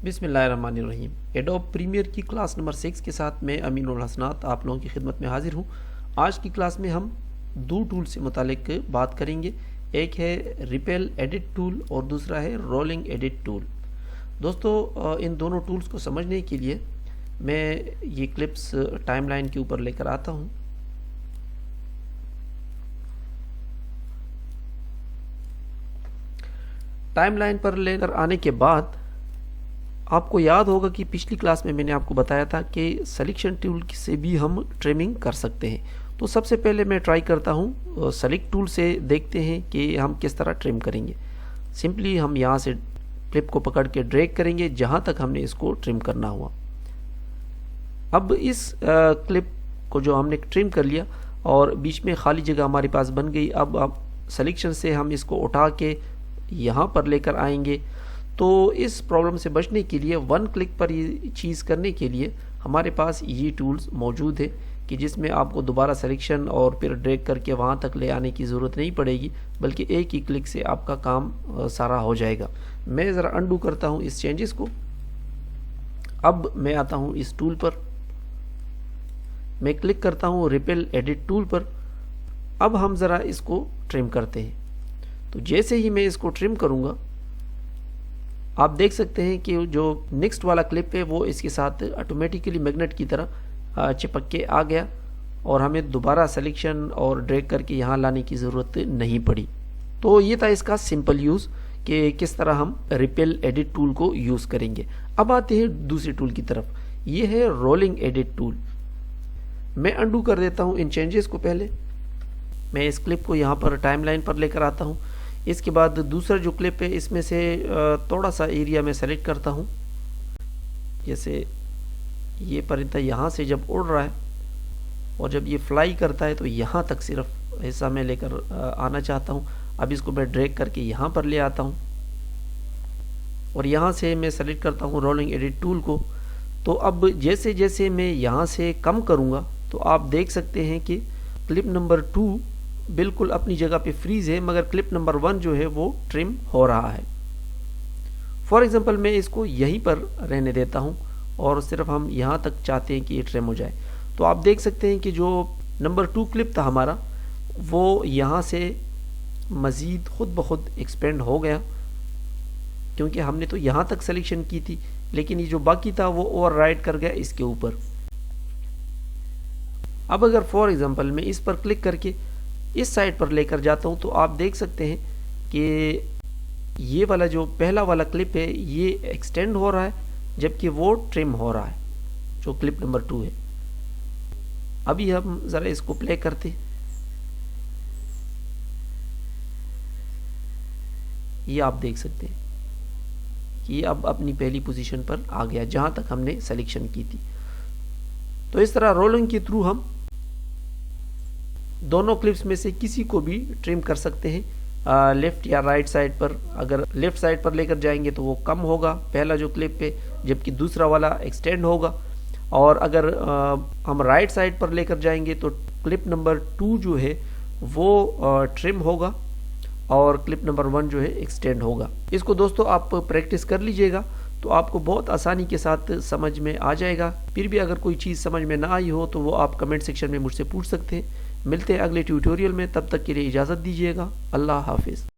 बिस्मिल्लाहिर्रहमानिर्रहीम। Adobe premiere की class number 6 के साथ मैं अमीनुल हसनात आप लोगों की खिदमत में हाजिर हूँ। आज की क्लास में हम दो टूल से मुतालिक बात करेंगे। एक है रिपेल एडिट टूल और दूसरा है रोलिंग एडिट टूल। दोस्तों, इन दोनों टूल्स को समझने के लिए मैं ये क्लिप्स टाइमलाइन के ऊपर लेकर आता हूँ। टाइमलाइन पर लेकर आने के बाद आपको याद होगा कि पिछली क्लास में मैंने आपको बताया था कि सिलेक्शन टूल से भी हम ट्रिमिंग कर सकते हैं। तो सबसे पहले मैं ट्राई करता हूँ सेलेक्ट टूल से, देखते हैं कि हम किस तरह ट्रिम करेंगे। सिंपली हम यहाँ से क्लिप को पकड़ के ड्रैग करेंगे जहाँ तक हमने इसको ट्रिम करना हुआ। अब इस क्लिप को जो हमने ट्रिम कर लिया और बीच में खाली जगह हमारे पास बन गई। अब सिलेक्शन से हम इसको उठा के यहाँ पर लेकर आएंगे। तो इस प्रॉब्लम से बचने के लिए वन क्लिक पर ये चीज़ करने के लिए हमारे पास ये टूल्स मौजूद है कि जिसमें आपको दोबारा सिलेक्शन और फिर ड्रैग करके वहाँ तक ले आने की ज़रूरत नहीं पड़ेगी, बल्कि एक ही क्लिक से आपका काम सारा हो जाएगा। मैं ज़रा अंडू करता हूँ इस चेंजेस को। अब मैं आता हूँ इस टूल पर, मैं क्लिक करता हूँ रिपेल एडिट टूल पर। अब हम ज़रा इसको ट्रिम करते हैं। तो जैसे ही मैं इसको ट्रिम करूँगा, आप देख सकते हैं कि जो नेक्स्ट वाला क्लिप है वो इसके साथ ऑटोमेटिकली मैग्नेट की तरह चिपक के आ गया और हमें दोबारा सिलेक्शन और ड्रैग करके यहाँ लाने की ज़रूरत नहीं पड़ी। तो ये था इसका सिंपल यूज़ कि किस तरह हम रिपेल एडिट टूल को यूज़ करेंगे। अब आते हैं दूसरी टूल की तरफ। ये है रोलिंग एडिट टूल। मैं अंडू कर देता हूँ इन चेंजेस को। पहले मैं इस क्लिप को यहाँ पर टाइमलाइन पर लेकर आता हूँ। इसके बाद दूसरा जो क्लिप है इसमें से थोड़ा सा एरिया में सेलेक्ट करता हूँ। जैसे ये परिंदा यहाँ से जब उड़ रहा है और जब ये फ्लाई करता है तो यहाँ तक सिर्फ हिस्सा में लेकर आना चाहता हूँ। अब इसको मैं ड्रैग करके यहाँ पर ले आता हूँ और यहाँ से मैं सेलेक्ट करता हूँ रोलिंग एडिट टूल को। तो अब जैसे जैसे मैं यहाँ से कम करूँगा तो आप देख सकते हैं कि क्लिप नंबर 2 बिल्कुल अपनी जगह पे फ्रीज है, मगर क्लिप नंबर 1 जो है वो ट्रिम हो रहा है। फॉर एग्जांपल मैं इसको यहीं पर रहने देता हूं और सिर्फ हम यहां तक चाहते हैं कि ये ट्रिम हो जाए। तो आप देख सकते हैं कि जो नंबर 2 क्लिप था हमारा वो यहां से मज़ीद खुद ब खुद एक्सपेंड हो गया, क्योंकि हमने तो यहां तक सिलेक्शन की थी, लेकिन ये जो बाकी था वो ओवरराइड कर गया इसके ऊपर। अब अगर फॉर एग्जांपल मैं इस पर क्लिक करके इस साइड पर लेकर जाता हूं तो आप देख सकते हैं कि ये वाला जो पहला वाला क्लिप है ये एक्सटेंड हो रहा है, जबकि वो ट्रिम हो रहा है जो क्लिप नंबर 2 है। अभी हम ज़रा इसको प्ले करते हैं। ये आप देख सकते हैं कि ये अब अपनी पहली पोजीशन पर आ गया जहां तक हमने सिलेक्शन की थी। तो इस तरह रोलिंग के थ्रू हम दोनों क्लिप्स में से किसी को भी ट्रिम कर सकते हैं, लेफ्ट या राइट साइड पर। अगर लेफ्ट साइड पर लेकर जाएंगे तो वो कम होगा पहला जो क्लिप है, जबकि दूसरा वाला एक्सटेंड होगा। और अगर हम राइट साइड पर लेकर जाएंगे तो क्लिप नंबर 2 जो है वो ट्रिम होगा और क्लिप नंबर 1 जो है एक्सटेंड होगा। इसको दोस्तों आप प्रैक्टिस कर लीजिएगा तो आपको बहुत आसानी के साथ समझ में आ जाएगा। फिर भी अगर कोई चीज़ समझ में ना आई हो तो वो आप कमेंट सेक्शन में मुझसे पूछ सकते हैं। मिलते हैं अगले ट्यूटोरियल में, तब तक के लिए इजाज़त दीजिएगा। अल्लाह हाफिज़।